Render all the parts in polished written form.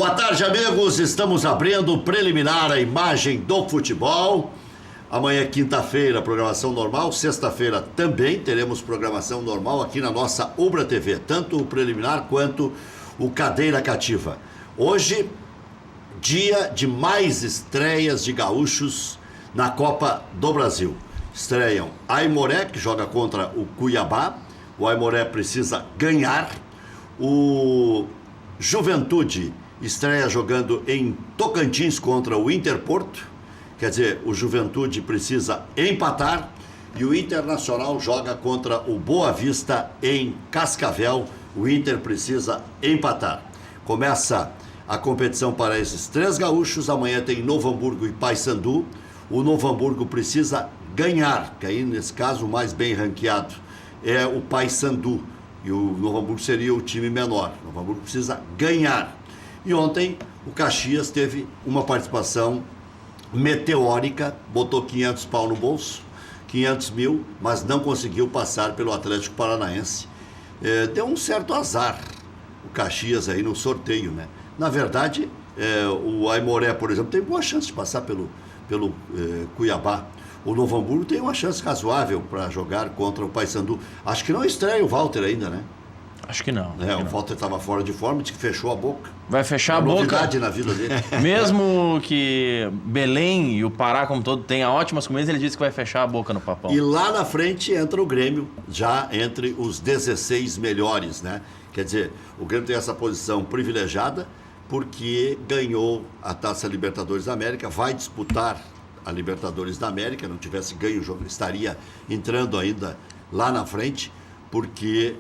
Boa tarde, amigos. Estamos abrindo o preliminar a imagem do futebol. Amanhã, quinta-feira, programação normal. Sexta-feira também teremos programação normal aqui na nossa Ubra TV, tanto o preliminar quanto o Cadeira Cativa. Hoje, dia de mais estreias de gaúchos na Copa do Brasil. Estreiam Aimoré, que joga contra o Cuiabá. O Aimoré precisa ganhar. O Juventude estreia jogando em Tocantins contra o Interporto. Quer dizer, o Juventude precisa empatar. E o Internacional joga contra o Boa Vista em Cascavel. O Inter precisa empatar. Começa a competição para esses três gaúchos. Amanhã tem Novo Hamburgo e Paysandu. O Novo Hamburgo precisa ganhar, que aí nesse caso o mais bem ranqueado é o Paysandu. E o Novo Hamburgo seria o time menor. O Novo Hamburgo precisa ganhar. E ontem o Caxias teve uma participação meteórica, botou 500 pau no bolso, 500 mil, mas não conseguiu passar pelo Atlético Paranaense. Deu um certo azar o Caxias aí no sorteio, né? Na verdade, o Aimoré, por exemplo, tem boa chance de passar pelo Cuiabá. O Novo Hamburgo tem uma chance razoável para jogar contra o Paysandu. Acho que não estreia o Walter ainda, né? Acho que não. O Walter estava fora de forma, disse que fechou a boca. Vai fechar a boca. Novidade na vida dele. Mesmo que Belém e o Pará como todo tenha ótimas comidas, ele disse que vai fechar a boca no papão. E lá na frente entra o Grêmio, já entre os 16 melhores, né? Quer dizer, o Grêmio tem essa posição privilegiada porque ganhou a Taça Libertadores da América, vai disputar a Libertadores da América, não tivesse ganho o jogo, estaria entrando ainda lá na frente, porque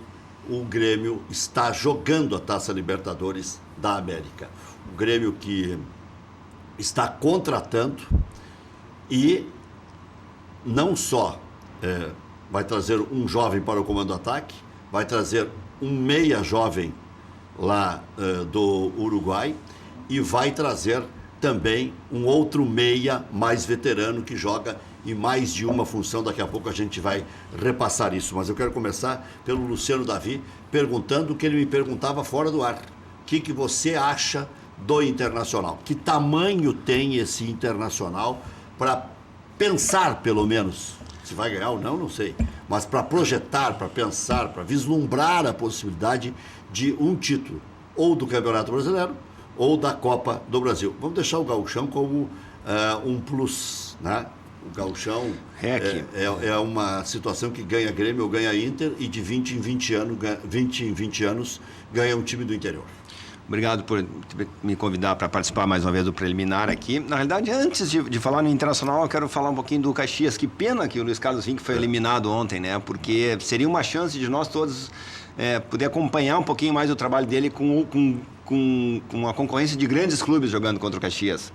o Grêmio está jogando a Taça Libertadores da América. O Grêmio que está contratando e não só vai trazer um jovem para o comando ataque, vai trazer um meia jovem lá do Uruguai e vai trazer também um outro meia mais veterano que joga em mais de uma função. Daqui a pouco a gente vai repassar isso. Mas eu quero começar pelo Luciano Davi, perguntando o que ele me perguntava fora do ar. O que você acha do Internacional? Que tamanho tem esse Internacional para pensar, pelo menos, se vai ganhar ou não, não sei. Mas para projetar, para pensar, para vislumbrar a possibilidade de um título, ou do Campeonato Brasileiro, ou da Copa do Brasil. Vamos deixar o gauchão como um plus, né? O gauchão é uma situação que ganha Grêmio ou ganha Inter e de 20 em 20 anos ganha um time do interior. Obrigado por me convidar para participar mais uma vez do preliminar aqui. Na realidade, antes de falar no Internacional, eu quero falar um pouquinho do Caxias. Que pena que o Luiz Carlos Vinck foi eliminado ontem, né? Porque seria uma chance de nós todos poder acompanhar um pouquinho mais o trabalho dele com a concorrência de grandes clubes jogando contra o Caxias.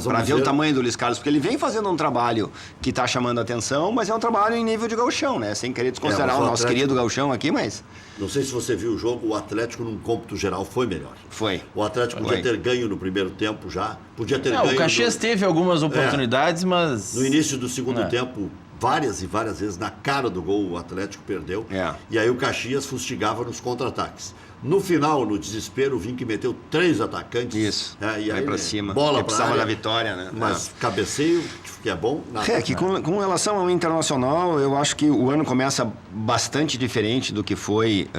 Para ver o tamanho do Luiz Carlos, porque ele vem fazendo um trabalho que está chamando a atenção, mas é um trabalho em nível de gauchão, né? Sem querer desconsiderar o nosso querido gauchão aqui, mas... Não sei se você viu o jogo, o Atlético, num cômputo geral, foi melhor. Foi. O Atlético podia ter ganho no primeiro tempo já, podia ter ganho... O Caxias teve algumas oportunidades, mas... No início do segundo tempo, várias e várias vezes, na cara do gol, o Atlético perdeu. E aí o Caxias fustigava nos contra-ataques. No final, no desespero, o Vinck meteu 3 atacantes. Isso. E aí para cima. Bola para área. Da vitória, né? Mas cabeceio, que é bom. Que com relação ao Internacional, eu acho que o ano começa bastante diferente do que foi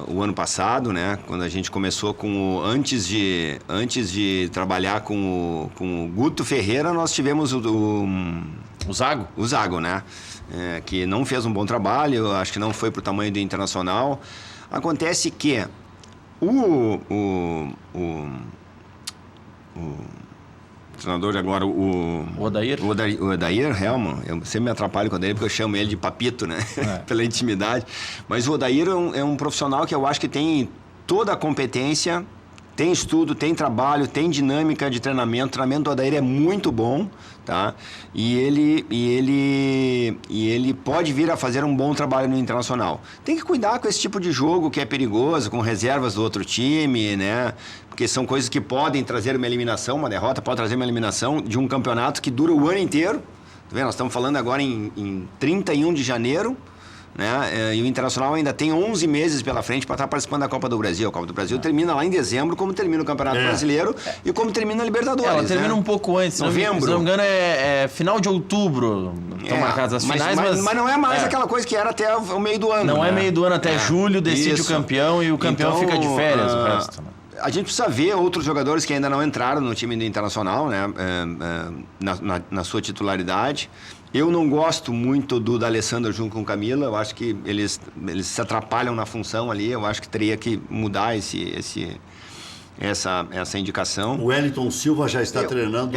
o ano passado, né? Quando a gente começou antes de trabalhar com o Guto Ferreira, nós tivemos o Zago? O Zago, né? Que não fez um bom trabalho, acho que não foi pro tamanho do Internacional. Acontece que o treinador agora, o Odair Helman, eu sempre me atrapalho com ele porque eu chamo ele de Papito, né? Pela intimidade. Mas o Odair é um profissional que eu acho que tem toda a competência, tem estudo, tem trabalho, tem dinâmica de treinamento. O treinamento do Odair é muito bom, tá? E ele pode vir a fazer um bom trabalho no Internacional. Tem que cuidar com esse tipo de jogo que é perigoso, com reservas do outro time, né? Porque são coisas que podem trazer uma eliminação, uma derrota pode trazer uma eliminação de um campeonato que dura o ano inteiro. Tá vendo? Nós estamos falando agora em 31 de janeiro, né? E o Internacional ainda tem 11 meses pela frente para estar participando da Copa do Brasil. A Copa do Brasil termina lá em dezembro, como termina o Campeonato Brasileiro e como termina a Libertadores. Ela termina né? um pouco antes. Novembro. Se não me engano, é final de outubro. Estão marcadas as finais, mas não é mais aquela coisa que era até o meio do ano. Não né? é meio do ano, até julho decide o campeão e o campeão fica de férias o resto. Né? A gente precisa ver outros jogadores que ainda não entraram no time do Internacional, né? Na sua titularidade. Eu não gosto muito do D'Alessandro junto com o Camila. Eu acho que eles se atrapalham na função ali. Eu acho que teria que mudar essa indicação. O Wellington Silva já está treinando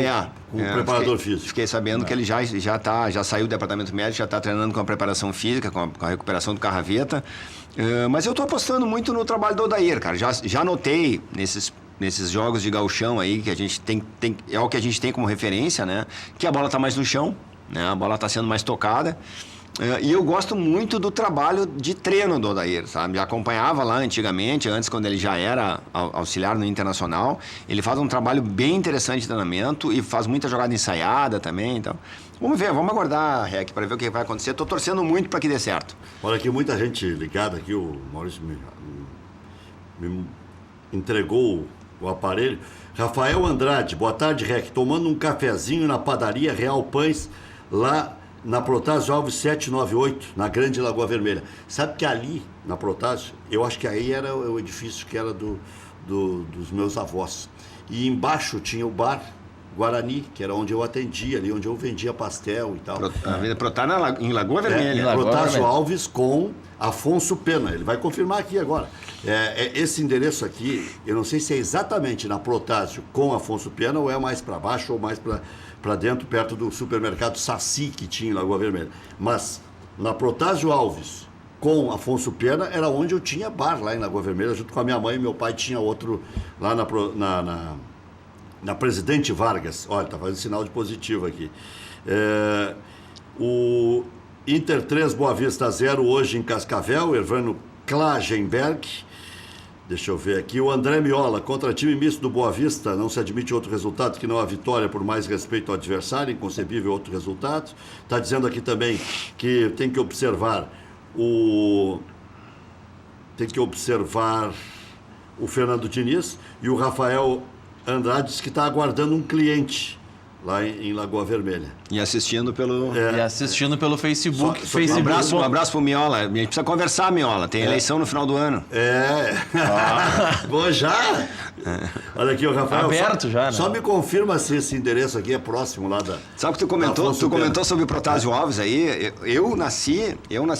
com o preparador físico. Fiquei sabendo que ele já saiu do departamento médico, já está treinando com a preparação física, com a recuperação do Carraveta. Mas eu estou apostando muito no trabalho do Odair, cara. Já notei nesses jogos de gauchão aí, que a gente tem é o que a gente tem como referência, né? Que a bola está mais no chão, né? A bola está sendo mais tocada. E eu gosto muito do trabalho de treino do Odair, sabe? Já acompanhava lá antigamente, antes quando ele já era auxiliar no Internacional. Ele faz um trabalho bem interessante de treinamento e faz muita jogada ensaiada também, então... Vamos ver, vamos aguardar, Rec, para ver o que vai acontecer. Estou torcendo muito para que dê certo. Olha aqui, muita gente ligada aqui, o Maurício me entregou o aparelho. Rafael Andrade, boa tarde, Rec. Tomando um cafezinho na padaria Real Pães, lá na Protásio Alves 798, na Grande Lagoa Vermelha. Sabe que ali, na Protásio, eu acho que aí era o edifício que era dos meus avós. E embaixo tinha o bar Guarani, que era onde eu atendia, ali onde eu vendia pastel e tal. A Avenida Protá em Lagoa Vermelha. Protásio Alves com Afonso Pena. Ele vai confirmar aqui agora. Esse endereço aqui, eu não sei se é exatamente na Protásio com Afonso Pena ou é mais para baixo ou mais para dentro, perto do supermercado Saci que tinha em Lagoa Vermelha. Mas na Protásio Alves com Afonso Pena era onde eu tinha bar lá em Lagoa Vermelha, junto com a minha mãe e meu pai tinha outro lá na Presidente Vargas. Olha, está fazendo sinal de positivo aqui. O Inter 3, Boa Vista 0, hoje em Cascavel. Ervano Klagenberg. Deixa eu ver aqui. O André Miola, contra time misto do Boa Vista, não se admite outro resultado que não a vitória por mais respeito ao adversário. Inconcebível outro resultado. Está dizendo aqui também que tem que observar o Fernando Diniz. E o Rafael Andrade disse que está aguardando um cliente lá em Lagoa Vermelha. E assistindo pelo... Facebook. Um abraço pro Miola. A gente precisa conversar, Miola. Tem eleição no final do ano. Vou já? Olha aqui, o Rafael. Aberto já, né? Só me confirma se esse endereço aqui é próximo lá da... Sabe o que tu comentou? Tu comentou sobre o Protásio Alves aí. Eu nasci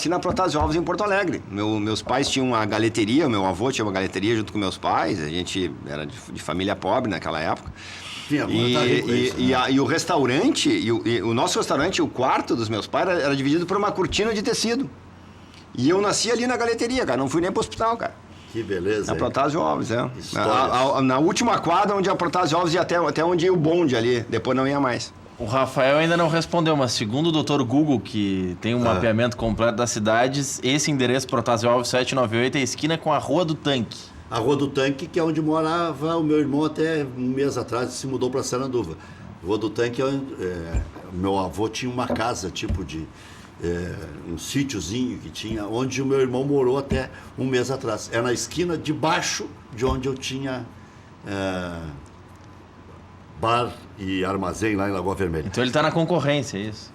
na Protásio Alves em Porto Alegre. Meus pais tinham uma galeteria, meu avô tinha uma galeteria junto com meus pais. A gente era de família pobre naquela época. E o restaurante, o nosso restaurante, o quarto dos meus pais era dividido por uma cortina de tecido. E eu nasci ali na galeteria, cara. Não fui nem pro hospital, cara. Que beleza. Na Protásio Alves, na última quadra onde a Protásio Alves ia até onde ia o bonde ali. Depois não ia mais. O Rafael ainda não respondeu, mas segundo o Dr. Google, que tem um mapeamento completo das cidades, esse endereço Protásio Alves 798 é a esquina com a Rua do Tanque. A Rua do Tanque, que é onde morava o meu irmão até um mês atrás, se mudou para Saranduva. Rua do Tanque, meu avô tinha uma casa, tipo de um sítiozinho que tinha, onde o meu irmão morou até um mês atrás. É na esquina de baixo de onde eu tinha bar e armazém lá em Lagoa Vermelha. Então ele está na concorrência, é isso?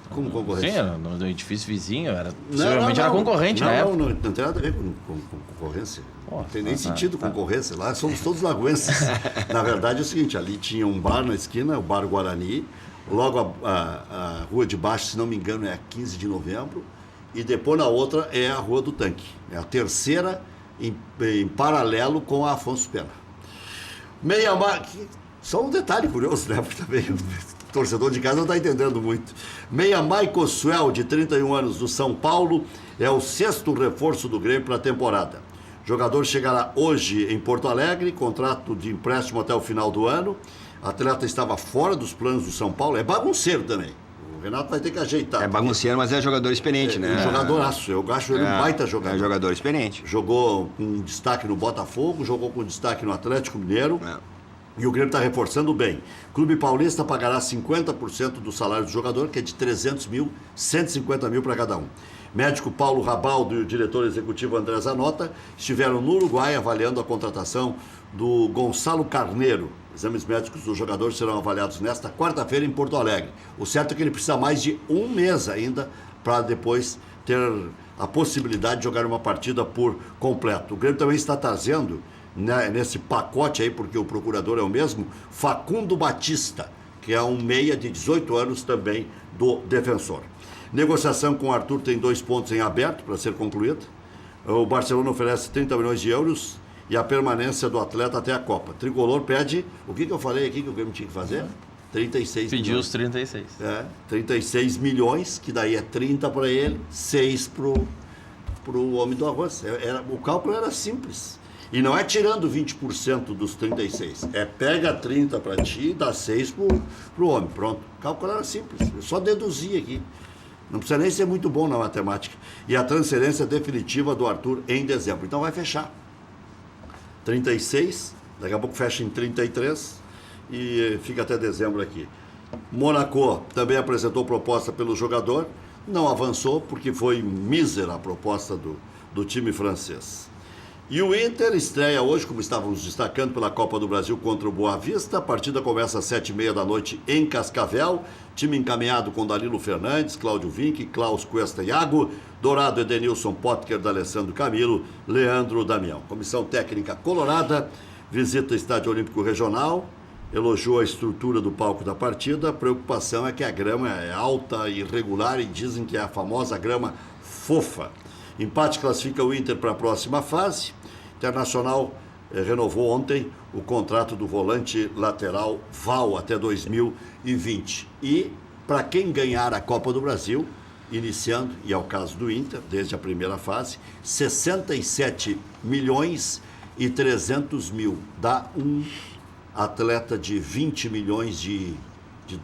Como concorrência? Sim, era no edifício vizinho, possivelmente era concorrente na época. Não tem nada a ver com concorrência. Não tem nem sentido concorrência. Lá somos todos lagoenses. Na verdade é o seguinte, ali tinha um bar na esquina, o Bar Guarani, logo a rua de baixo, se não me engano, é a 15 de novembro, e depois na outra é a Rua do Tanque. É a terceira em paralelo com a Afonso Pena. Só um detalhe curioso, né? Porque também o torcedor de casa não está entendendo muito. Meia Maico Suel, de 31 anos, do São Paulo, é o 6º reforço do Grêmio para a temporada. O jogador chegará hoje em Porto Alegre, contrato de empréstimo até o final do ano. O atleta estava fora dos planos do São Paulo, é bagunceiro também. O Renato vai ter que ajeitar. É bagunceiro, mas é jogador experiente, né? Um jogadoraço, eu acho ele um baita jogador. É jogador experiente. Jogou com destaque no Botafogo, jogou com destaque no Atlético Mineiro. E o Grêmio está reforçando bem. O Clube Paulista pagará 50% do salário do jogador, que é de 300 mil, 150 mil para cada um. Médico Paulo Rabaldo e o diretor executivo André Zanota estiveram no Uruguai avaliando a contratação do Gonçalo Carneiro. Exames médicos do jogador serão avaliados nesta quarta-feira em Porto Alegre. O certo é que ele precisa mais de um mês ainda para depois ter a possibilidade de jogar uma partida por completo. O Grêmio também está trazendo, né, nesse pacote aí, porque o procurador é o mesmo, Facundo Batista, que é um meia de 18 anos também do Defensor. Negociação com o Arthur tem 2 pontos em aberto para ser concluída. O Barcelona oferece 30 milhões de euros e a permanência do atleta até a Copa. Tricolor pede, o que eu falei aqui que o Grêmio tinha que fazer? 36 Pediu milhões. os 36. 36 milhões, que daí é 30 para ele, 6 pro homem do arroz. O cálculo era simples. E não é tirando 20% dos 36. É pega 30 para ti e dá 6 pro homem. Pronto. O cálculo era simples. Eu só deduzi aqui. Não precisa nem ser muito bom na matemática. E a transferência definitiva do Arthur em dezembro. Então vai fechar. 36, daqui a pouco fecha em 33 e fica até dezembro aqui. Monaco também apresentou proposta pelo jogador. Não avançou porque foi mísera a proposta do time francês. E o Inter estreia hoje, como estávamos destacando, pela Copa do Brasil contra o Boa Vista. A partida começa às 7h30 da noite em Cascavel. Time encaminhado com Danilo Fernandes, Cláudio Vinck, Klaus Cuesta Iago, Dourado Edenilson, Potker, D'Alessandro Camilo, Leandro Damião. Comissão técnica colorada visita o Estádio Olímpico Regional, elogiou a estrutura do palco da partida. A preocupação é que a grama é alta e irregular e dizem que é a famosa grama fofa. Empate classifica o Inter para a próxima fase. Internacional renovou ontem o contrato do volante lateral Val até 2020. E para quem ganhar a Copa do Brasil, iniciando, e é o caso do Inter, desde a primeira fase, 67 milhões e 300 mil. Dá um atleta de 20 milhões de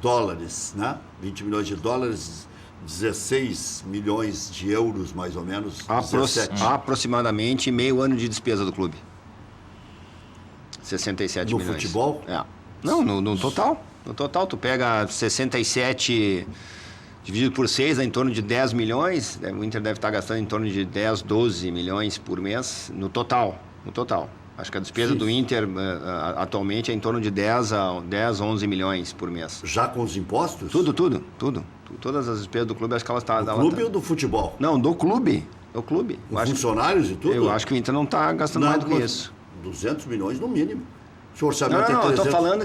dólares, né? 20 milhões de dólares, 16 milhões de euros, mais ou menos. Aproximadamente meio ano de despesa do clube. 67 milhões. No futebol? É. Não, no total. No total, tu pega 67 dividido por 6, dá em torno de 10 milhões. O Inter deve estar gastando em torno de 10, 12 milhões por mês. No total. Acho que a despesa do Inter atualmente é em torno de 10, 11 milhões por mês. Já com os impostos? Tudo. Todas as despesas do clube, acho que elas estão... Do clube ou do futebol? Não, do clube. Do clube. Com funcionários e tudo? Eu acho que o Inter não está gastando mais do que isso. 200 milhões no mínimo. Se o orçamento é 300...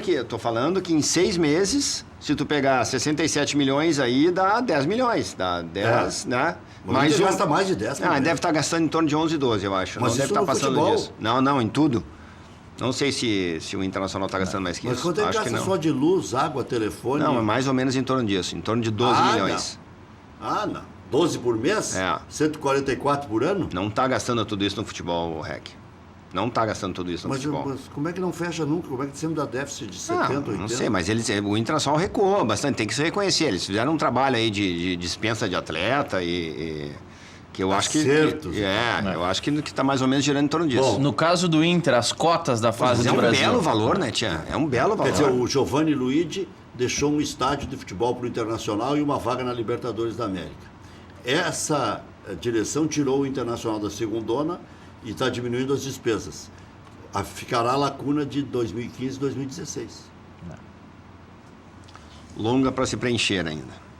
eu tô falando que em 6 meses, se tu pegar 67 milhões aí, dá 10 milhões. Dá 10, né? Mas gasta mais de 10. Deve estar gastando em torno de 11, 12, eu acho. Mas não deve estar passando futebol? disso. Não, em tudo. Não sei se o Internacional está gastando mais que isso. Mas quanto é que gasta só de luz, água, telefone? Não, é mais ou menos em torno disso. Em torno de 12 milhões. Não. 12 por mês? 144 por ano? Não está gastando tudo isso no futebol, REC. Não está gastando tudo isso no futebol. Mas como é que não fecha nunca? Como é que sempre dá déficit de 70, 80? Não sei, mas o Internacional recuou bastante. Tem que se reconhecer. Eles fizeram um trabalho aí de dispensa de atleta que eu acho que... eu acho que está mais ou menos girando em torno disso. Bom, no caso do Inter, as cotas da fase do Brasil... É um belo valor, né, Tia? É um belo valor. Quer dizer, o Giovanni Luigi deixou um estádio de futebol para o Internacional e uma vaga na Libertadores da América. Essa direção tirou o Internacional da segundona e está diminuindo as despesas. Ficará a lacuna de 2015 e 2016. Longa para se preencher ainda.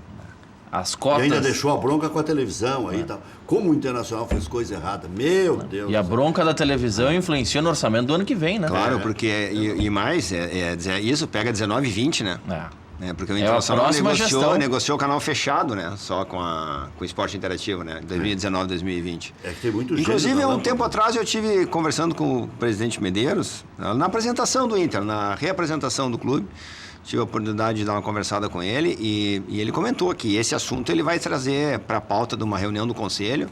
As cotas... E ainda deixou a bronca com a televisão aí e tal. Como o Internacional fez coisa errada, meu Deus. E a bronca da televisão influencia no orçamento do ano que vem, né? Claro, porque... E mais, isso pega 19 e 20, né? Porque o Internacional negociou o canal fechado, né? Só com o esporte interativo, né? 2019, 2020. É que tem muito Inclusive, um tempo atrás, eu tive conversando com o presidente Medeiros, na apresentação do Inter, na reapresentação do clube. Tive a oportunidade de dar uma conversada com ele e ele comentou que esse assunto ele vai trazer para a pauta de uma reunião do Conselho,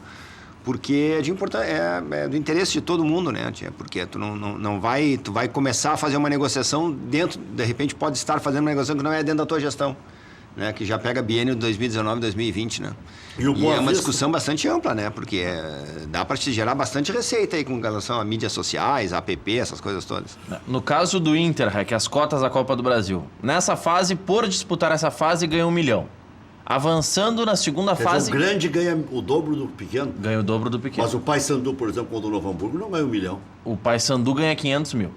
porque é do interesse de todo mundo, né, tia? Porque tu vai começar a fazer uma negociação dentro, de repente pode estar fazendo uma negociação que não é dentro da tua gestão, né, que já pega biênio de 2019, 2020, né? E é uma discussão bastante ampla, né? Porque dá para te gerar bastante receita aí com relação a mídias sociais, app, essas coisas todas. No caso do Inter, que as cotas da Copa do Brasil, nessa fase, por disputar essa fase, ganhou 1 milhão. Avançando na segunda fase... O grande ganha o dobro do pequeno. Ganha o dobro do pequeno. Mas o Paysandu, por exemplo, contra o Novo Hamburgo, não ganha 1 milhão. O Paysandu ganha 500 mil.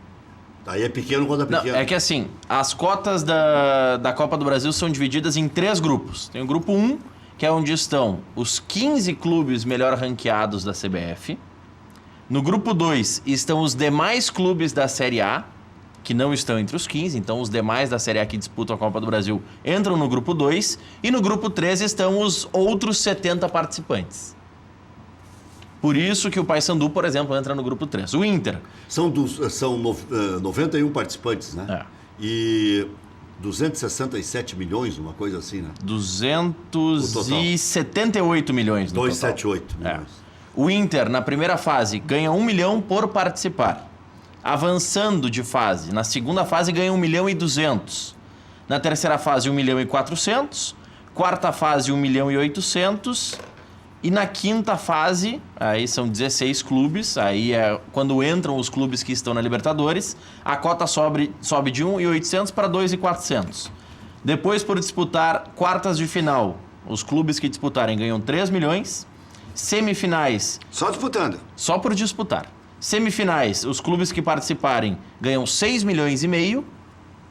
Aí é pequeno contra pequeno. Não, é que assim, as cotas da Copa do Brasil são divididas em 3 grupos. Tem o grupo 1, que é onde estão os 15 clubes melhor ranqueados da CBF. No grupo 2 estão os demais clubes da Série A, que não estão entre os 15, então os demais da Série A que disputam a Copa do Brasil entram no grupo 2, e no grupo 3 estão os outros 70 participantes. Por isso que o Paysandu, por exemplo, entra no grupo 3. O Inter... São 91 participantes, né? É. E 267 milhões, uma coisa assim, né? 278 milhões no 278 total. milhões. O Inter, na primeira fase, ganha 1 milhão por participar. Avançando de fase, na segunda fase ganha 1 milhão e 200. Na terceira fase, 1 milhão e 400. Quarta fase, 1 milhão e 800. E na quinta fase, aí são 16 clubes, aí é quando entram os clubes que estão na Libertadores, a cota sobe de 1.800 para 2.400. Depois, por disputar quartas de final, os clubes que disputarem ganham 3 milhões. Semifinais... Só disputando. Só por disputar. Semifinais, os clubes que participarem ganham 6 milhões e meio.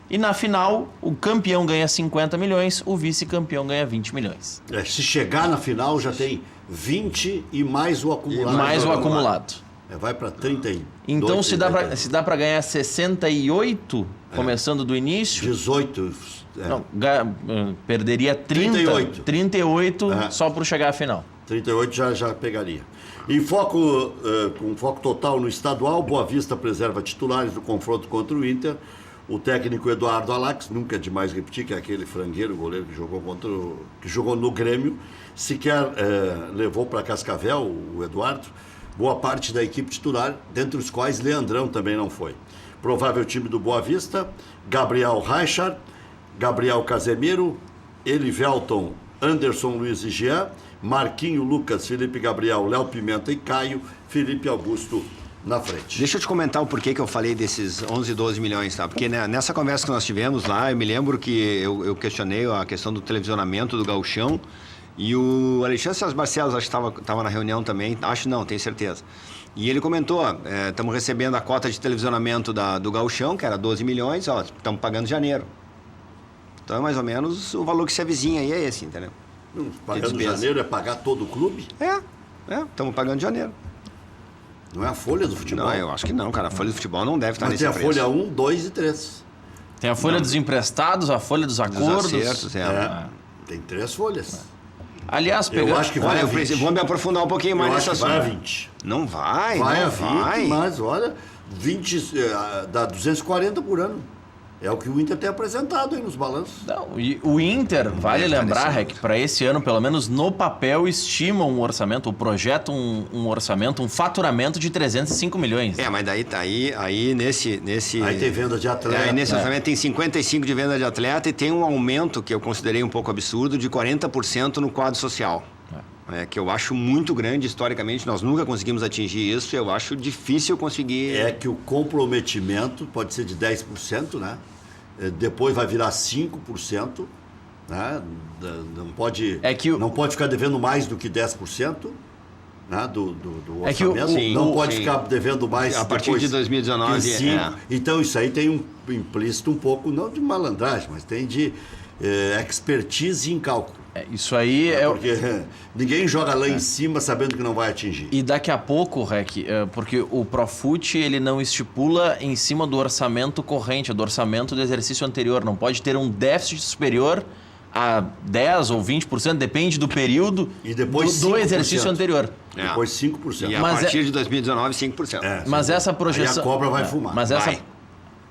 E na final, o campeão ganha 50 milhões, o vice-campeão ganha 20 milhões. Se chegar na final, já tem 20 e mais o acumulado. Mais o acumulado. Vai para 30. Então, se dá para ganhar 68, começando do início... 18. Não, perderia 38 só por chegar à final. 38 já pegaria. Em foco, com foco total no estadual, Boa Vista preserva titulares do confronto contra o Inter. O técnico Eduardo Alax, nunca é demais repetir, que é aquele frangueiro goleiro que jogou no Grêmio, sequer levou para Cascavel, o Eduardo, boa parte da equipe titular, dentre os quais Leandrão também não foi. Provável time do Boa Vista: Gabriel Reichard, Gabriel Casemiro, Elivelton, Anderson Luiz e Jean, Marquinho, Lucas, Felipe Gabriel, Léo Pimenta e Caio, Felipe Augusto na frente. Deixa eu te comentar o porquê que eu falei desses 11, 12 milhões, tá? Porque nessa conversa que nós tivemos lá, eu me lembro que eu questionei a questão do televisionamento do Gauchão, e o Alexandre César Barcelos, acho que estava na reunião também, acho não, tenho certeza. E ele comentou, estamos recebendo a cota de televisionamento do Gauchão, que era 12 milhões, estamos pagando janeiro. Então é mais ou menos o valor que se avizinha aí, é esse, entendeu? Pagando janeiro é pagar todo o clube? Estamos pagando janeiro. Não é a folha do futebol? Não, eu acho que não, cara. A folha do futebol não deve estar nesse preço. Mas tem a folha 1, 2 e 3. Tem a folha dos emprestados, a folha dos acordos. Dos acertos, tem 3 folhas. Aliás, eu acho que vai a 20. Vou me aprofundar um pouquinho mais nessa assunto. Vai a 20. Não vai, vai a 20, mas olha, 20 dá 240 por ano. É o que o Inter tem apresentado aí nos balanços. Não, e o Inter, vale lembrar, que para esse ano, pelo menos no papel, estima um orçamento, ou projeta um orçamento, um faturamento de 305 milhões. Mas daí aí nesse... Aí tem venda de atleta. Aí nesse orçamento tem 55 de venda de atleta e tem um aumento, que eu considerei um pouco absurdo, de 40% no quadro social. Que eu acho muito grande historicamente, nós nunca conseguimos atingir isso, eu acho difícil conseguir... É que o comprometimento pode ser de 10%, né? Depois vai virar 5%, né? Não pode ficar devendo mais do que 10%, né? do orçamento. Não pode ficar devendo mais a partir de 2019. Então isso aí tem um implícito um pouco, não de malandragem, mas tem de expertise em cálculo. Isso aí Porque ninguém joga lá em cima sabendo que não vai atingir. E daqui a pouco, Rec, porque o Profut ele não estipula em cima do orçamento corrente, do orçamento do exercício anterior. Não pode ter um déficit superior a 10% ou 20%, depende do período e depois do exercício anterior. Depois 5%. E a partir de 2019, 5%. Mas essa projeção... Aí a cobra vai fumar. Mas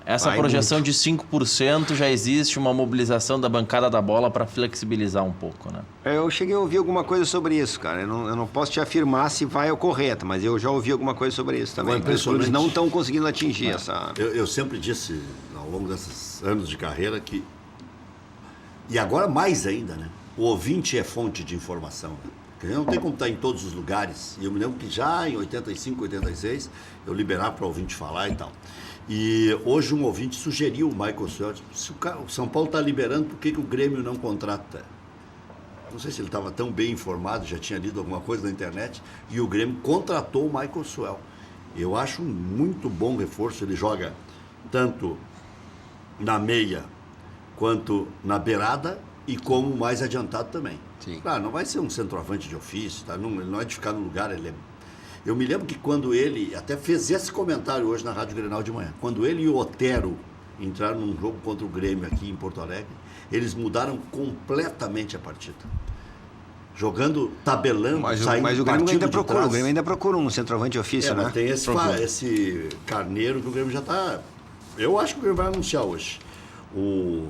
essa projeção muito. De 5% já existe uma mobilização da bancada da bola para flexibilizar um pouco, né? Eu cheguei a ouvir alguma coisa sobre isso, cara. Eu não posso te afirmar se vai ocorrer, mas eu já ouvi alguma coisa sobre isso também. Os clubes não estão conseguindo atingir essa... Eu sempre disse, ao longo desses anos de carreira, que... E agora mais ainda, né? O ouvinte é fonte de informação, né? Porque não tem como estar em todos os lugares. E eu me lembro que já em 85, 86, eu liberava para o ouvinte falar e tal. E hoje um ouvinte sugeriu o Michael Schultz, se o São Paulo está liberando, por que o Grêmio não contrata? não sei se ele estava tão bem informado, já tinha lido alguma coisa na internet, e o Grêmio contratou o Michael Suel. Eu acho um muito bom reforço, ele joga tanto na meia quanto na beirada e como mais adiantado também. Sim. Claro, não vai ser um centroavante de ofício, tá? Ele não é de ficar no lugar, Eu me lembro que quando ele, até fez esse comentário hoje na Rádio Grenal de manhã, quando ele e o Otero entraram num jogo contra o Grêmio aqui em Porto Alegre, eles mudaram completamente a partida. Jogando, tabelando, saindo mas o Grêmio ainda de procura, trás. o Grêmio ainda procura um centroavante de ofício, né? Mas tem esse Carneiro que o Grêmio já está... Eu acho que o Grêmio vai anunciar hoje. O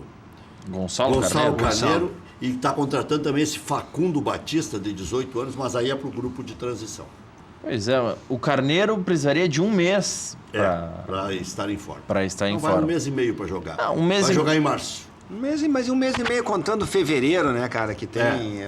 Gonçalo Carneiro. E está contratando também esse Facundo Batista, de 18 anos, mas aí é para o grupo de transição. Pois é, o Carneiro precisaria de um mês Para estar em forma. para estar em Não vai forma. um mês e meio para jogar. Não, um mês vai e... jogar em março. Mas um mês e meio contando fevereiro, né, cara? Que tem.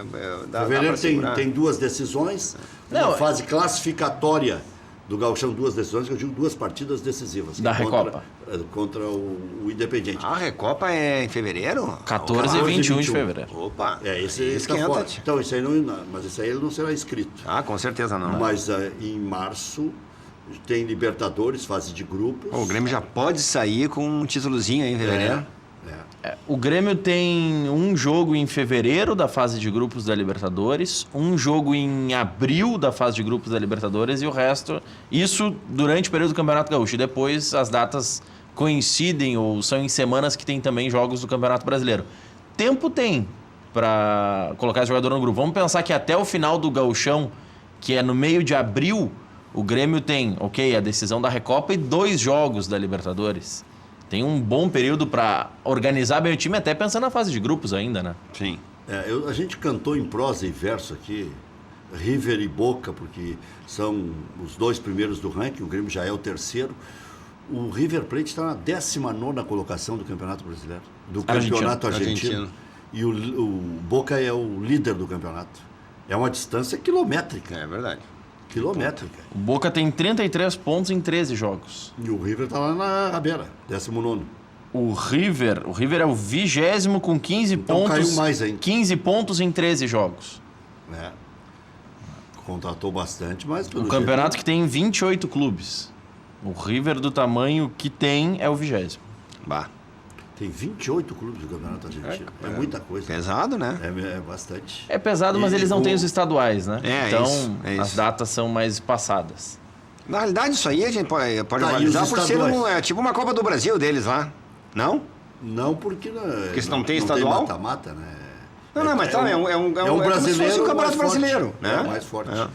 Fevereiro tem 2 decisões, Não, uma fase classificatória do Gauchão, 2 decisões, que eu digo 2 partidas decisivas. Da Recopa. Contra o Independiente. A Recopa é em fevereiro? 14 e 21 de fevereiro. Opa! Esse está esquenta. fora. Então, isso aí mas isso aí ele não será inscrito. Ah, com certeza não. Mas em março tem Libertadores, fase de grupos. O Grêmio já pode sair com um títulozinho aí em fevereiro. O Grêmio tem um jogo em fevereiro da fase de grupos da Libertadores, um jogo em abril da fase de grupos da Libertadores e o resto, isso durante o período do Campeonato Gaúcho. E depois as datas coincidem ou são em semanas que tem também jogos do Campeonato Brasileiro. Tempo tem para colocar esse jogador no grupo. Vamos pensar que até o final do Gauchão, que é no meio de abril, o Grêmio tem, a decisão da Recopa e 2 jogos da Libertadores. Tem um bom período para organizar bem o time, até pensando na fase de grupos ainda, né? Sim. A gente cantou em prosa e verso aqui, River e Boca, porque são os 2 primeiros do ranking, o Grêmio já é o 3º. O River Plate está na 19ª colocação do Campeonato Brasileiro, do Campeonato Argentino. E o Boca é o líder do campeonato. É uma distância quilométrica. É verdade. Quilométrica. O Boca tem 33 pontos em 13 jogos. E o River está lá na rabeira, 19º. O River é o 20º com 15 Então pontos. caiu mais ainda. 15 pontos em 13 jogos. Contratou bastante, mas... O campeonato que tem 28 clubes. O River, do tamanho que tem, é o 20º. Bah. Tem 28 clubes do Campeonato Argentino. É muita coisa. Pesado, né? É bastante. É pesado, mas eles não têm os estaduais, né? Então, isso. as datas são mais passadas. Na realidade, isso aí a gente pode Tá, analisar e os por ser estaduais? tipo uma Copa do Brasil deles lá. Não? Não, porque... Porque se não tem estadual? Tem mata-mata, né? Não, mas tá, é um brasileiro, como se fosse um campeonato mais forte. brasileiro, né? É o mais forte. É.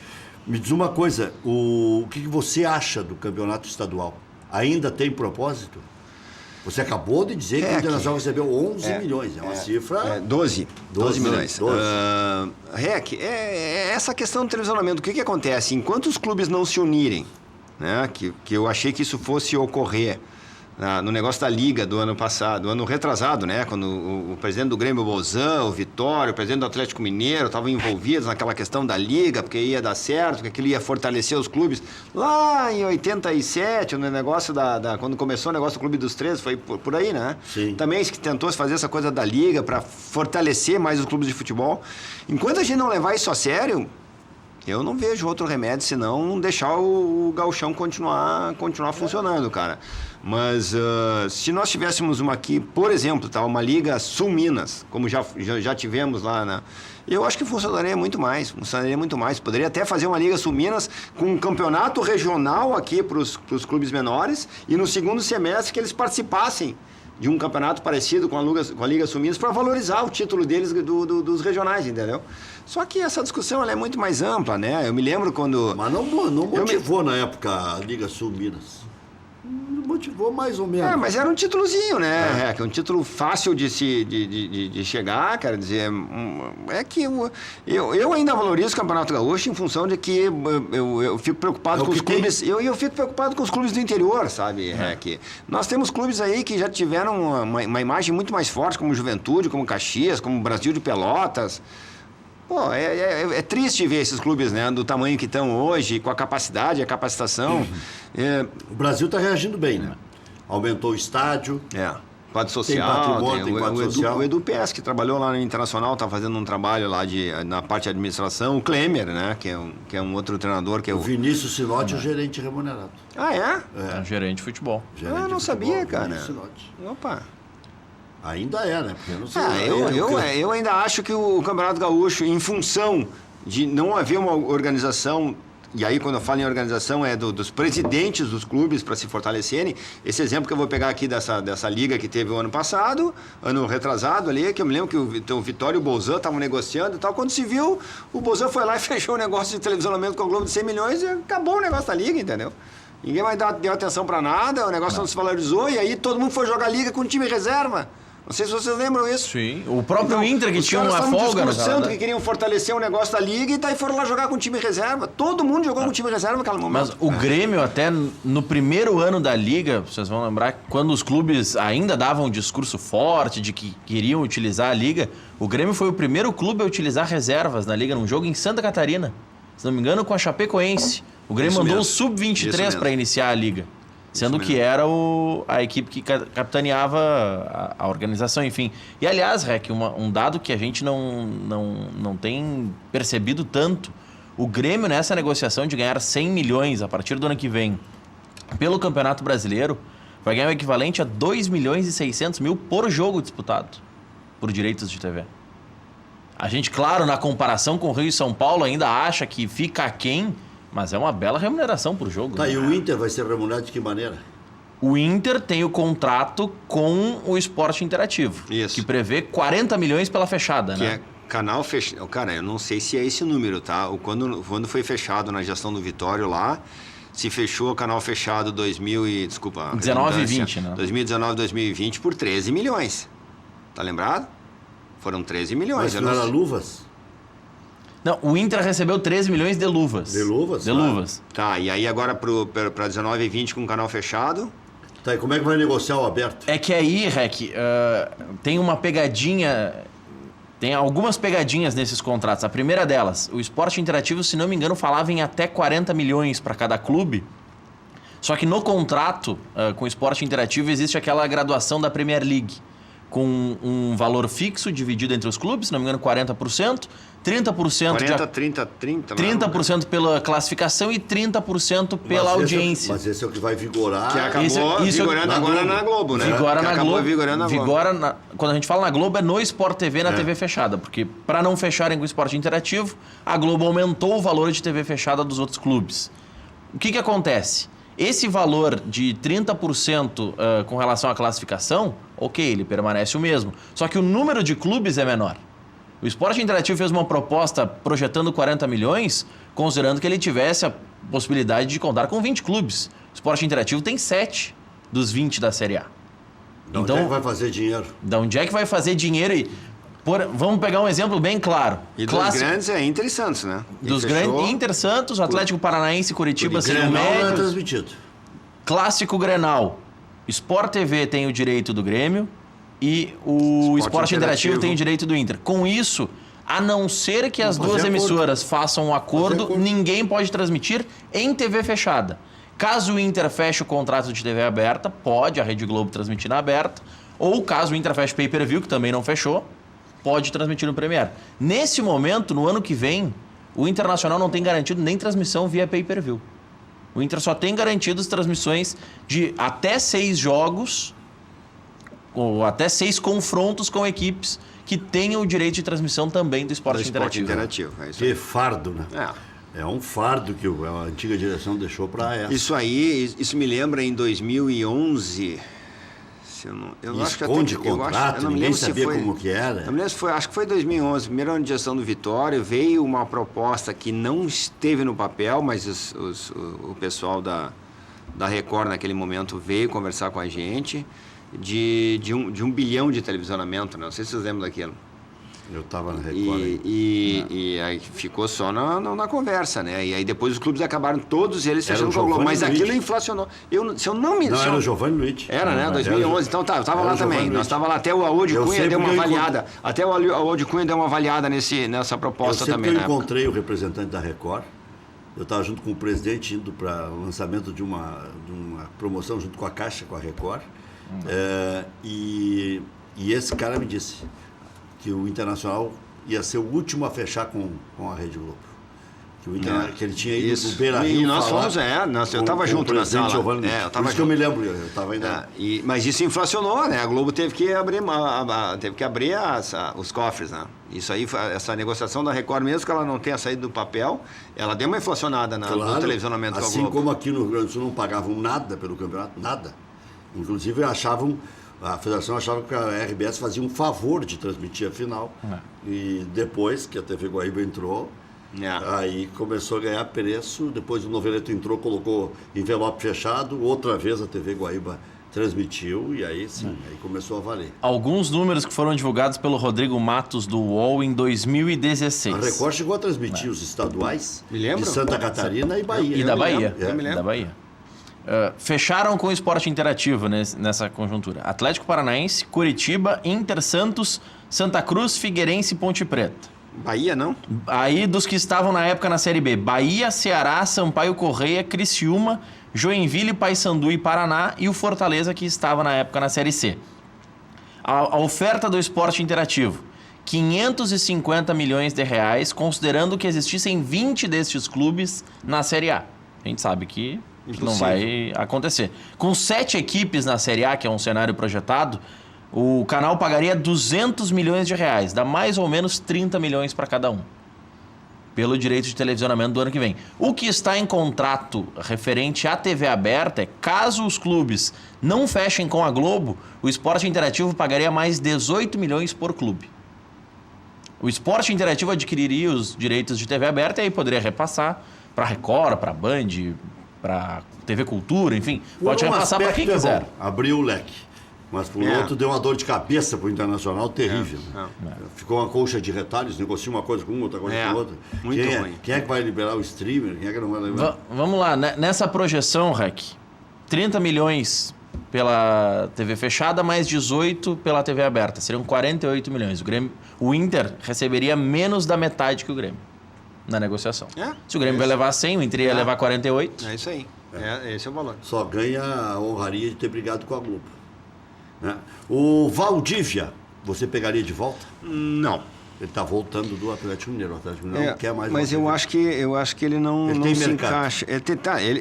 Me diz uma coisa, o que você acha do campeonato estadual? Ainda tem propósito? Você acabou de dizer que o Internacional recebeu 11 milhões, é uma cifra... 12 milhões. 12. Essa questão do televisionamento, o que acontece? Enquanto os clubes não se unirem, né, que eu achei que isso fosse ocorrer no negócio da Liga do ano passado, ano retrasado, né, quando o presidente do Grêmio, o Bozan, o Vitório, o presidente do Atlético Mineiro estavam envolvidos naquela questão da Liga, porque ia dar certo, porque aquilo ia fortalecer os clubes. Lá em 87, no negócio quando começou o negócio do Clube dos 13, foi por aí, né? Sim. Também se tentou fazer essa coisa da Liga para fortalecer mais os clubes de futebol. Enquanto a gente não levar isso a sério, eu não vejo outro remédio senão deixar o gauchão continuar funcionando, cara. Mas se nós tivéssemos aqui, por exemplo, uma Liga Sul-Minas, como já tivemos lá, eu acho que funcionaria muito mais. Poderia até fazer uma Liga Sul-Minas com um campeonato regional aqui para os clubes menores e no segundo semestre que eles participassem de um campeonato parecido com a Liga Sul-Minas para valorizar o título deles dos regionais, entendeu? Só que essa discussão ela é muito mais ampla, né? Eu me lembro quando... Mas não motivou na época a Liga Sul-Minas. Motivou mais ou menos. Mas era um títulozinho, né? É um título fácil de chegar, quer dizer... É que eu ainda valorizo o Campeonato Gaúcho em função de que eu fico preocupado com os clubes... Eu fico preocupado com os clubes do interior, sabe? Que nós temos clubes aí que já tiveram uma imagem muito mais forte, como Juventude, como Caxias, como Brasil de Pelotas... Pô, é triste ver esses clubes, né, do tamanho que estão hoje, com a capacidade, a capacitação. O Brasil está reagindo bem, né? Aumentou o estádio, Quadro social, patrimônio, tem quadro social. O Edu PS, que trabalhou lá no Internacional, está fazendo um trabalho lá na parte de administração. O Klemer, né? Que é um outro treinador. Que é o Vinícius Sinotti, o gerente remunerado. Ah, é? É um gerente de futebol. Não de sabia, futebol, cara. Sinotti. Opa. Ainda é, né? Porque eu não sei. Eu ainda acho que o Campeonato Gaúcho, em função de não haver uma organização. E aí, quando eu falo em organização, é dos presidentes dos clubes para se fortalecerem. Esse exemplo que eu vou pegar aqui dessa liga que teve o ano passado, ano retrasado ali, que eu me lembro que o Vitória e o Bolzan estavam negociando e tal. Quando se viu, o Bolzan foi lá e fechou o negócio de televisionamento com o Globo de 100 milhões e acabou o negócio da liga, entendeu? Ninguém mais deu atenção para nada, o negócio não se valorizou e aí todo mundo foi jogar liga com time reserva. Não sei se vocês lembram isso. Sim, o próprio Inter que tinha uma folga no Santo que queriam fortalecer o negócio da liga e daí foram lá jogar com o time reserva. Todo mundo jogou com o time reserva naquele momento. Mas o Grêmio até no primeiro ano da liga, vocês vão lembrar, quando os clubes ainda davam um discurso forte de que queriam utilizar a liga, o Grêmio foi o primeiro clube a utilizar reservas na liga num jogo em Santa Catarina. Se não me engano, com a Chapecoense. O Grêmio mandou o Sub-23 para iniciar a liga. Sendo que era a equipe que capitaneava a organização, enfim. E, aliás, Rec, um dado que a gente não tem percebido tanto. O Grêmio, nessa negociação de ganhar 100 milhões a partir do ano que vem, pelo Campeonato Brasileiro, vai ganhar o equivalente a 2 milhões e 600 mil por jogo disputado, por direitos de TV. A gente, claro, na comparação com o Rio e São Paulo, ainda acha que fica aquém, mas é uma bela remuneração por jogo. Tá, né? e o Inter vai ser remunerado de que maneira? O Inter tem o contrato com o Esporte Interativo. Isso. Que prevê 40 milhões pela fechada, que né? É canal fechado. Cara, eu não sei se é esse número, tá? Quando foi fechado na gestão do Vitório lá, se fechou o canal fechado 19 e 20, né? 2019, 2020 por 13 milhões. Tá lembrado? Foram 13 milhões. Mas não era luvas? Não, o Inter recebeu 13 milhões de luvas. De luvas? De luvas. Tá, e aí agora para 19 e 20 com o canal fechado? Tá, e como é que vai negociar o aberto? É que aí, Rec, tem uma pegadinha... Tem algumas pegadinhas nesses contratos. A primeira delas, o Esporte Interativo, se não me engano, falava em até 40 milhões para cada clube. Só que no contrato com o Esporte Interativo existe aquela graduação da Premier League, com um valor fixo dividido entre os clubes, se não me engano, 40%, 30%... 30% pela classificação e 30% pela audiência. Mas esse é o que vai vigorar. Que acabou vigorando agora na Globo, né? Vigora na Globo. Vigorando na Globo. Quando a gente fala na Globo, é no Sport TV, na TV fechada. Porque para não fecharem com o Esporte Interativo, a Globo aumentou o valor de TV fechada dos outros clubes. O que acontece? Esse valor de 30% com relação à classificação, ok, ele permanece o mesmo. Só que o número de clubes é menor. O Esporte Interativo fez uma proposta projetando 40 milhões, considerando que ele tivesse a possibilidade de contar com 20 clubes. O Esporte Interativo tem 7 dos 20 da Série A. De onde é que vai fazer dinheiro? De onde é que vai fazer dinheiro? Vamos pegar um exemplo bem claro. E dos grandes é Inter e Santos, né? Dos grandes, Inter, Santos, Atlético Paranaense, Curitiba, Grenal não é transmitido. Clássico Grenal. Sport TV tem o direito do Grêmio e o Esporte Interativo tem o direito do Inter. Com isso, a não ser que as duas emissoras façam um acordo, ninguém pode transmitir em TV fechada. Caso o Inter feche o contrato de TV aberta, pode a Rede Globo transmitir na aberta, ou caso o Inter feche pay-per-view, que também não fechou, pode transmitir no Premier. Nesse momento, no ano que vem, o Internacional não tem garantido nem transmissão via pay-per-view. O Inter só tem garantido as transmissões de até 6 jogos ou até 6 confrontos com equipes que tenham o direito de transmissão também do Esporte Interativo. É isso que fardo, né? É um fardo que a antiga direção deixou para essa. Isso me lembra em 2011... Eu acho que contrato, ninguém sabia como que era. Eu me lembro acho que foi 2011, primeiro ano de gestão do Vitória, veio uma proposta que não esteve no papel, mas o pessoal da Record naquele momento veio conversar com a gente de 1 bilhão de televisionamento, né? Não sei se vocês lembram daquilo. Eu estava na Record. E aí ficou só na conversa, né? E aí depois os clubes acabaram todos eles fechando com o Globo. Mas aquilo inflacionou. Era o Giovanni Luiz. Era, né? 2011. Então eu estava lá também. Nós estávamos lá. Até o Audi Cunha deu uma avaliada. Até o Audi Cunha deu uma avaliada nessa proposta também. Eu encontrei o representante da Record. Eu estava junto com o presidente indo para o lançamento de uma promoção junto com a Caixa, com a Record. E esse cara me disse que o Internacional ia ser o último a fechar com a Rede Globo. Que ele tinha ido do Beira-Rio. E nós fomos, eu estava junto na sala. Por isso que eu me lembro, eu estava ainda... Mas isso inflacionou, né? A Globo teve que abrir, os cofres, né? Isso aí, essa negociação da Record, mesmo que ela não tenha saído do papel, ela deu uma inflacionada no televisionamento da Globo. Assim como aqui no Rio Grande do Sul não pagavam nada pelo campeonato, nada. Inclusive a federação achava que a RBS fazia um favor de transmitir a final. E depois que a TV Guaíba entrou, aí começou a ganhar preço. Depois o Noveleto entrou, colocou envelope fechado. Outra vez a TV Guaíba transmitiu e aí sim, aí começou a valer. Alguns números que foram divulgados pelo Rodrigo Matos do UOL em 2016. A Record chegou a transmitir os estaduais de Santa Catarina e Bahia. E da Bahia. E da Bahia. Fecharam com o Esporte Interativo nessa conjuntura. Atlético Paranaense, Curitiba, Inter, Santos, Santa Cruz, Figueirense e Ponte Preta. Bahia, não? Aí dos que estavam na época na Série B: Bahia, Ceará, Sampaio Correia, Criciúma, Joinville, Paysandu e Paraná, e o Fortaleza, que estava na época na Série C. A oferta do Esporte Interativo: 550 milhões de reais, considerando que existissem 20 destes clubes na Série A. A gente sabe que não vai acontecer. Com 7 equipes na Série A, que é um cenário projetado, o canal pagaria 200 milhões de reais, dá mais ou menos 30 milhões para cada um, pelo direito de televisionamento do ano que vem. O que está em contrato referente à TV aberta é, caso os clubes não fechem com a Globo, o Esporte Interativo pagaria mais 18 milhões por clube. O Esporte Interativo adquiriria os direitos de TV aberta e aí poderia repassar para Record, para Band, para TV Cultura, enfim, pode repassar para quem quiser. Abriu o leque. Mas por outro deu uma dor de cabeça pro Internacional terrível. Ficou uma colcha de retalhos, negocia uma coisa com uma, outra coisa com outra. Muito ruim. Quem é que vai liberar o streamer? Quem é que não vai liberar? Vamos lá, nessa projeção, Rec, 30 milhões pela TV fechada, mais 18 pela TV aberta. Seriam 48 milhões. O Inter receberia menos da metade que o Grêmio na negociação. Se o Grêmio vai levar 100, o Inter ia levar 48. É isso aí. Esse é o valor. Só ganha a honraria de ter brigado com a Globo. O Valdívia, você pegaria de volta? Não. Ele está voltando do Atlético Mineiro. O Atlético Mineiro não quer mais. Mas eu acho que ele não se encaixa.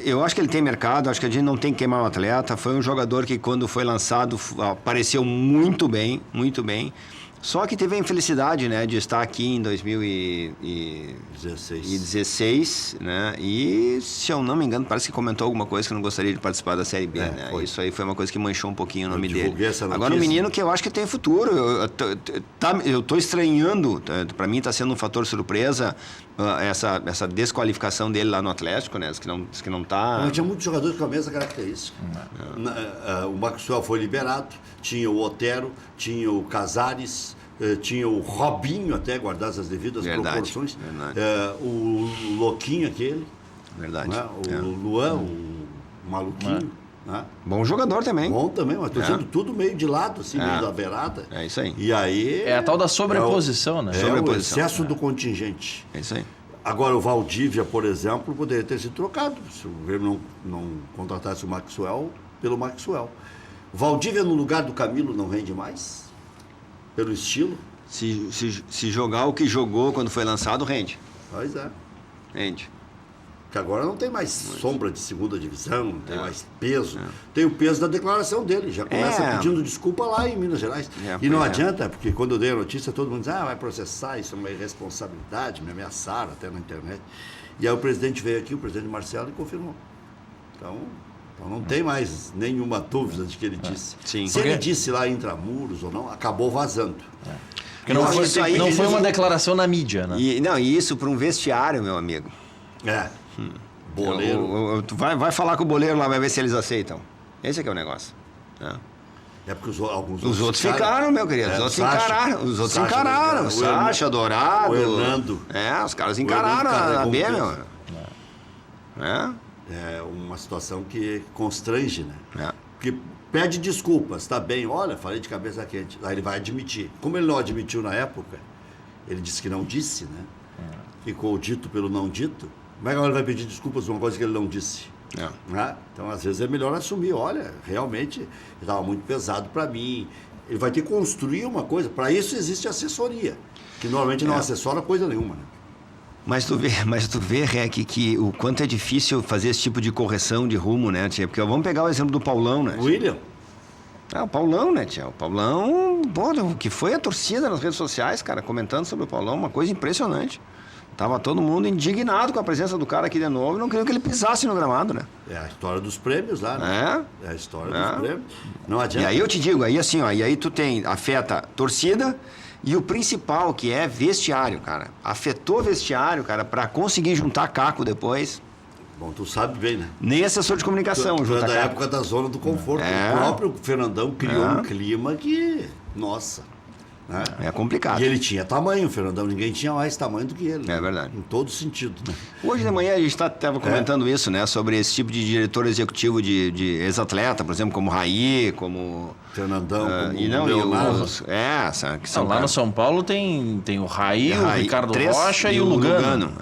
Eu acho que ele tem mercado, acho que a gente não tem que queimar o atleta. Foi um jogador que, quando foi lançado, apareceu muito bem, muito bem. Só que teve a infelicidade, né, de estar aqui em 2016, né? E, se eu não me engano, parece que comentou alguma coisa que não gostaria de participar da Série B, né? Foi. Isso aí foi uma coisa que manchou um pouquinho o nome dele. Agora, um menino que eu acho que tem futuro. Eu tô estranhando, para mim está sendo um fator surpresa essa desqualificação dele lá no Atlético, né? Que não tá... Mas tinha muitos jogadores com a mesma característica. O Maxwell foi liberado, tinha o Otero, tinha o Casares, tinha o Robinho, até guardadas as devidas proporções. O Louquinho aquele. Verdade. Né? O Luan, o Maluquinho. Né? Bom jogador também. Bom também, mas torcendo tudo meio de lado, assim, meio da beirada. É isso aí. E aí... É a tal da sobreposição, né? O excesso do contingente. É isso aí. Agora, o Valdívia, por exemplo, poderia ter sido trocado se o Grêmio não contratasse o Maxwell pelo Maxwell. O Valdívia no lugar do Camilo não rende mais? Pelo estilo? Se jogar o que jogou quando foi lançado, rende. Pois é. Rende. Porque agora não tem mais sombra de segunda divisão, não tem mais peso. Tem o peso da declaração dele. Já começa pedindo desculpa lá em Minas Gerais. E não adianta, porque quando eu dei a notícia, todo mundo diz, vai processar, isso é uma irresponsabilidade, me ameaçaram até na internet. E aí o presidente veio aqui, o presidente Marcelo, e confirmou. Então não tem mais nenhuma dúvida de que ele disse. Sim. Se ele disse lá intramuros ou não, acabou vazando. Porque não foi uma declaração na mídia, né? E isso para um vestiário, meu amigo. Boleiro. Tu vai falar com o boleiro lá, vai ver se eles aceitam. Esse é que é o negócio. É porque alguns os outros ficaram, meu querido. Os outros encararam. Os outros encararam. O Sacha, Dourado. O Hernando. Os caras encararam a B, meu. É uma situação que constrange, né? Porque pede desculpas, tá bem, olha, falei de cabeça quente. Aí ele vai admitir. Como ele não admitiu na época, ele disse que não disse, né? Ficou dito pelo não dito. Como é que ele vai pedir desculpas por uma coisa que ele não disse? Né? Então, às vezes, é melhor assumir. Olha, realmente, estava muito pesado para mim. Ele vai ter que construir uma coisa. Para isso existe assessoria, que normalmente não assessora coisa nenhuma. Né? Mas tu vê, Rec, que o quanto é difícil fazer esse tipo de correção de rumo, né, tia? Porque vamos pegar o exemplo do Paulão, né? William? O Paulão, né, tia? O Paulão, o que foi a torcida nas redes sociais, cara, comentando sobre o Paulão, uma coisa impressionante. Tava todo mundo indignado com a presença do cara aqui de novo e não queriam que ele pisasse no gramado, né? É a história dos prêmios lá, né? É a história dos prêmios. Não adianta. E aí eu te digo, aí assim, ó, e aí tu afeta torcida e o principal, que é vestiário, cara. Afetou vestiário, cara, pra conseguir juntar caco depois. Bom, tu sabe bem, né? Nem assessor de comunicação tu junta é da caco. época da zona do conforto. O próprio Fernandão criou um clima que... Nossa... Né? É complicado. E ele tinha tamanho, o Fernandão. Ninguém tinha mais tamanho do que ele. É verdade. Em todo sentido. Né? Hoje de manhã a gente estava comentando isso, né? Sobre esse tipo de diretor executivo de ex-atleta, por exemplo, como Raí, como... Fernandão, como e não, Leonardo. que são Lá no São Paulo tem o Raí, o Ricardo Rocha e o Lugano.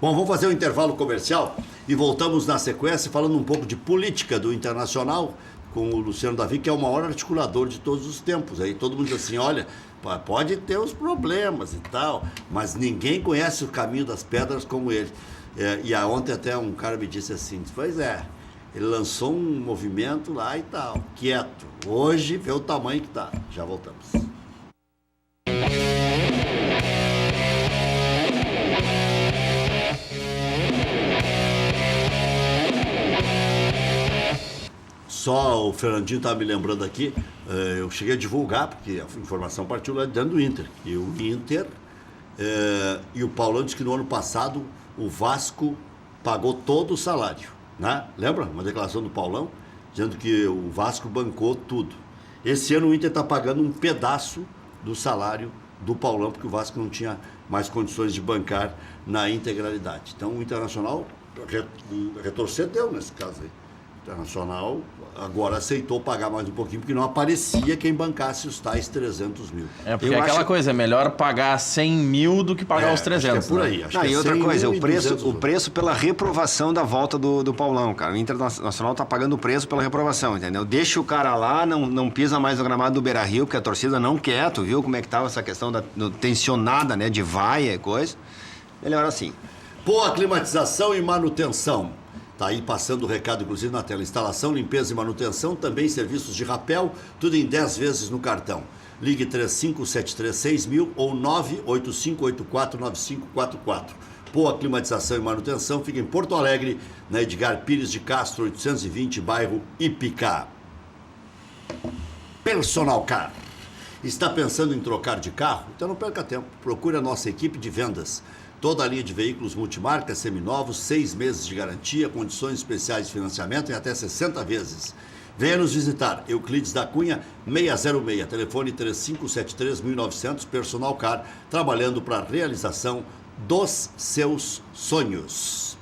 Bom, vamos fazer um intervalo comercial e voltamos na sequência falando um pouco de política do Internacional com o Luciano Davi, que é o maior articulador de todos os tempos. Aí todo mundo diz assim, olha, pode ter os problemas e tal, mas ninguém conhece o caminho das pedras como ele. Ontem até um cara me disse assim, pois é, ele lançou um movimento lá e tal, quieto. Hoje vê o tamanho que tá. Já voltamos. Só o Fernandinho estava me lembrando aqui, eu cheguei a divulgar, porque a informação partiu lá dentro do Inter. E o Inter e o Paulão disse que no ano passado o Vasco pagou todo o salário. Né? Lembra? Uma declaração do Paulão, dizendo que o Vasco bancou tudo. Esse ano o Inter está pagando um pedaço do salário do Paulão, porque o Vasco não tinha mais condições de bancar na integralidade. Então o Internacional retrocedeu nesse caso aí. O Internacional agora aceitou pagar mais um pouquinho, porque não aparecia quem bancasse os tais 300 mil. Porque aquela coisa, é melhor pagar 100 mil do que pagar os 300. Acho que é por aí. E outra coisa, o preço pela reprovação da volta do Paulão, cara. O Internacional tá pagando o preço pela reprovação, entendeu? Deixa o cara lá, não pisa mais no gramado do Beira-Rio, porque a torcida não quer, tu viu como é que tava essa questão tensionada, né, de vaia e coisa. Melhor assim. Boa climatização e manutenção. Está aí passando o recado, inclusive, na tela. Instalação, limpeza e manutenção, também serviços de rapel, tudo em 10 vezes no cartão. Ligue 35736000 ou 985849544. Boa climatização e manutenção fica em Porto Alegre, na Edgar Pires de Castro, 820, bairro Ipicá. Personal Car. Está pensando em trocar de carro? Então não perca tempo. Procure a nossa equipe de vendas. Toda a linha de veículos multimarcas, seminovos, 6 meses de garantia, condições especiais de financiamento em até 60 vezes. Venha nos visitar, Euclides da Cunha, 606, telefone 3573-1900, Personal Car, trabalhando para a realização dos seus sonhos.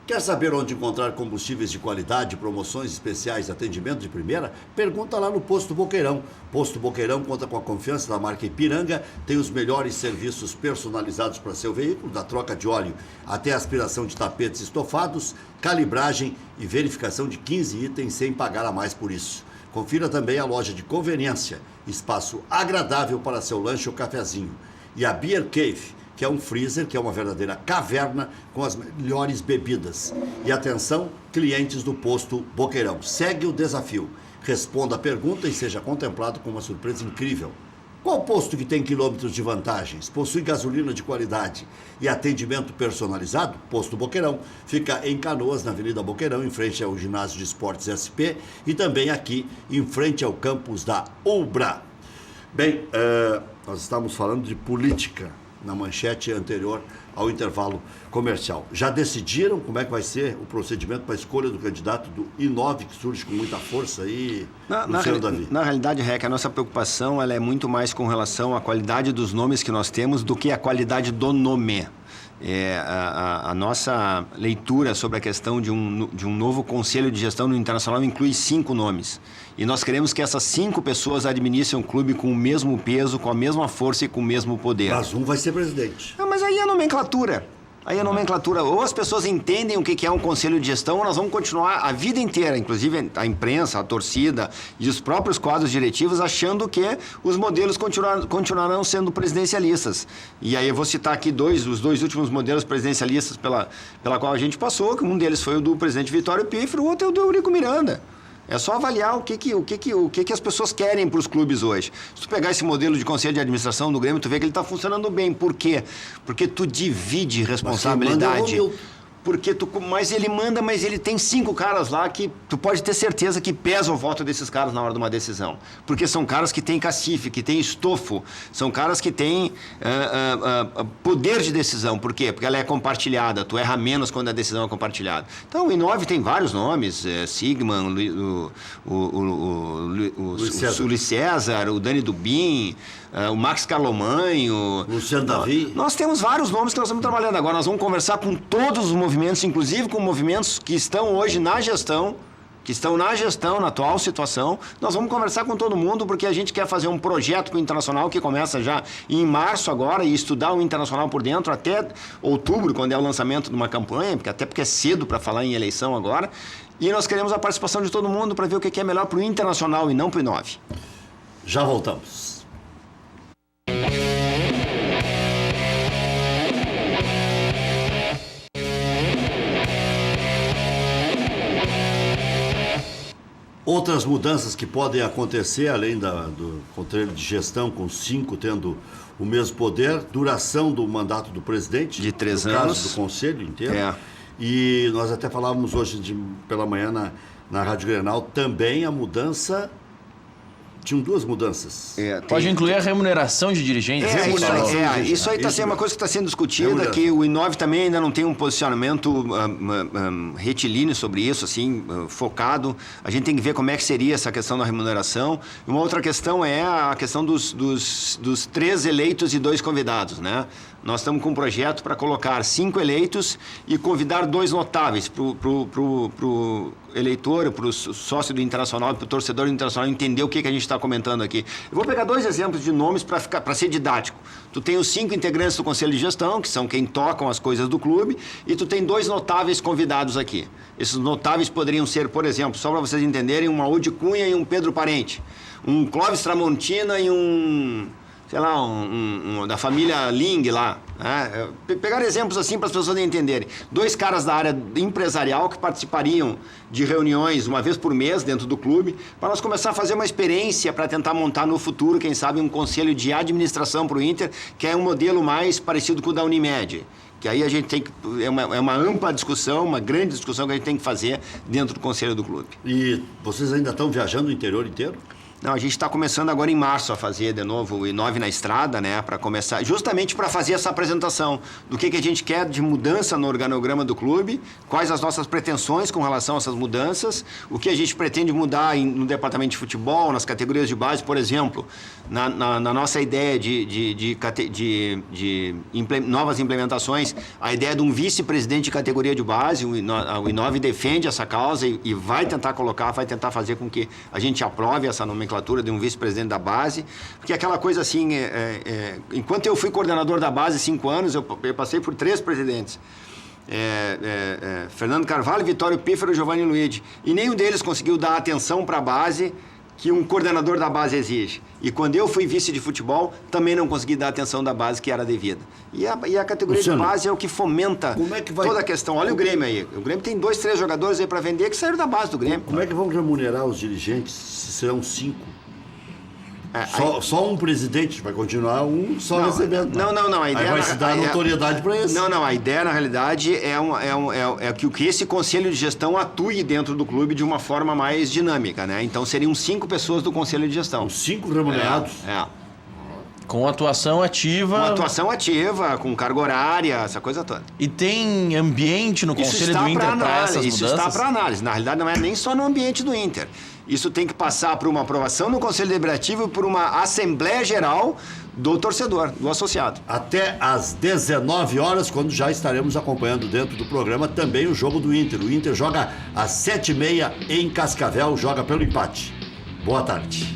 Quer saber onde encontrar combustíveis de qualidade, promoções especiais, atendimento de primeira? Pergunta lá no Posto Boqueirão. Posto Boqueirão conta com a confiança da marca Ipiranga, tem os melhores serviços personalizados para seu veículo, da troca de óleo até a aspiração de tapetes estofados, calibragem e verificação de 15 itens sem pagar a mais por isso. Confira também a loja de conveniência, espaço agradável para seu lanche ou cafezinho. E a Beer Cave, que é um freezer, que é uma verdadeira caverna com as melhores bebidas. E atenção, clientes do Posto Boqueirão, segue o desafio. Responda a pergunta e seja contemplado com uma surpresa incrível. Qual posto que tem quilômetros de vantagens, possui gasolina de qualidade e atendimento personalizado? Posto Boqueirão. Fica em Canoas, na Avenida Boqueirão, em frente ao Ginásio de Esportes SP e também aqui em frente ao campus da Ubra. Bem, nós estamos falando de política na manchete anterior ao intervalo comercial. Já decidiram como é que vai ser o procedimento para a escolha do candidato do I9, que surge com muita força aí, Luciano Davi? Na realidade, Rec, a nossa preocupação ela é muito mais com relação à qualidade dos nomes que nós temos do que a qualidade do nome. A nossa leitura sobre a questão de um novo conselho de gestão no Internacional inclui 5 nomes. E nós queremos que essas 5 pessoas administrem um clube com o mesmo peso, com a mesma força e com o mesmo poder. Mas um vai ser presidente. Mas aí é a nomenclatura. Aí a nomenclatura, ou as pessoas entendem o que é um conselho de gestão, ou nós vamos continuar a vida inteira, inclusive a imprensa, a torcida e os próprios quadros diretivos, achando que os modelos continuarão sendo presidencialistas. E aí eu vou citar aqui os dois últimos modelos presidencialistas pela qual a gente passou, que um deles foi o do presidente Vitório Piffer, o outro é o do Eurico Miranda. É só avaliar o que as pessoas querem para os clubes hoje. Se tu pegar esse modelo de conselho de administração do Grêmio, tu vê que ele está funcionando bem. Por quê? Porque tu divide responsabilidade. Mas ele tem 5 caras lá que tu pode ter certeza que pesa o voto desses caras na hora de uma decisão. Porque são caras que têm cacife, que têm estofo, são caras que têm poder de decisão. Por quê? Porque ela é compartilhada, tu erra menos quando a decisão é compartilhada. Então o I9 tem vários nomes, Sigman, o Luiz César, o Dani Dubin, o Max Carlomanho, Luciano Davi. Nós temos vários nomes que nós estamos trabalhando agora. Nós vamos conversar com todos os movimentos, inclusive com movimentos que estão hoje na gestão, na atual situação. Nós vamos conversar com todo mundo porque a gente quer fazer um projeto com o Internacional que começa já em março agora e estudar o Internacional por dentro até outubro, quando é o lançamento de uma campanha, porque é cedo para falar em eleição agora. E nós queremos a participação de todo mundo para ver o que é melhor para o Internacional e não para o I9. Já voltamos. Outras mudanças que podem acontecer, além do conselho de gestão, com 5 tendo o mesmo poder, duração do mandato do presidente. De 3 no anos. caso do conselho inteiro. É. E nós até falávamos hoje pela manhã na Rádio Grenal, também a mudança... Tinham 2 mudanças. Pode incluir a remuneração de dirigentes. Isso aí está sendo uma coisa que está sendo discutida, que o I9 também ainda não tem um posicionamento retilíneo sobre isso, assim, focado. A gente tem que ver como é que seria essa questão da remuneração. Uma outra questão é a questão dos 3 eleitos e 2 convidados, né? Nós estamos com um projeto para colocar 5 eleitos e convidar 2 notáveis para o eleitor, para o sócio do Internacional, para o torcedor do Internacional entender o que a gente está comentando aqui. Eu vou pegar 2 exemplos de nomes para ser didático. Tu tem os 5 integrantes do Conselho de Gestão, que são quem tocam as coisas do clube, e tu tem 2 notáveis convidados aqui. Esses notáveis poderiam ser, por exemplo, só para vocês entenderem, um Audi Cunha e um Pedro Parente, um Clóvis Tramontina e um... sei lá, da família Ling lá, né? Pegar exemplos assim para as pessoas entenderem. 2 caras da área empresarial que participariam de reuniões uma vez por mês dentro do clube, para nós começar a fazer uma experiência para tentar montar no futuro, quem sabe, um conselho de administração para o Inter, que é um modelo mais parecido com o da Unimed. Que aí a gente tem que... É uma ampla discussão, uma grande discussão que a gente tem que fazer dentro do conselho do clube. E vocês ainda estão viajando o interior inteiro? Não, a gente está começando agora em março a fazer de novo o I9 na estrada, né? Para começar, justamente para fazer essa apresentação do que a gente quer de mudança no organograma do clube, quais as nossas pretensões com relação a essas mudanças, o que a gente pretende mudar no departamento de futebol, nas categorias de base, por exemplo, na nossa ideia de novas implementações, a ideia de um vice-presidente de categoria de base, o I9 defende essa causa e vai tentar fazer com que a gente aprove essa nomenclatura de um vice-presidente da base, porque aquela coisa assim, enquanto eu fui coordenador da base 5 anos, eu passei por 3 presidentes. Fernando Carvalho, Vitório Pífero e Giovanni Luigi. E nenhum deles conseguiu dar a atenção para a base que um coordenador da base exige. E quando eu fui vice de futebol, também não consegui dar a atenção da base que era devida. E a categoria Luciano, de base é o que fomenta toda a questão. Olha o Grêmio aí. O Grêmio tem 2, 3 jogadores aí para vender que saíram da base do Grêmio. Como é que vão remunerar os dirigentes se serão 5? Só um presidente, vai continuar recebendo. Não. A ideia aí vai se dar notoriedade para isso. Não. A ideia, na realidade, é que esse conselho de gestão atue dentro do clube de uma forma mais dinâmica, né? Então, seriam 5 pessoas do conselho de gestão. Os 5 remunerados? Com atuação ativa. Com atuação ativa, com carga horária, essa coisa toda. E tem ambiente no conselho do Inter para essas mudanças? Isso está para análise. Na realidade, não é nem só no ambiente do Inter. Isso tem que passar por uma aprovação no Conselho Deliberativo e por uma Assembleia Geral do torcedor, do associado. Até às 19 horas, quando já estaremos acompanhando dentro do programa também o jogo do Inter. O Inter joga às 7h30 em Cascavel, joga pelo empate. Boa tarde.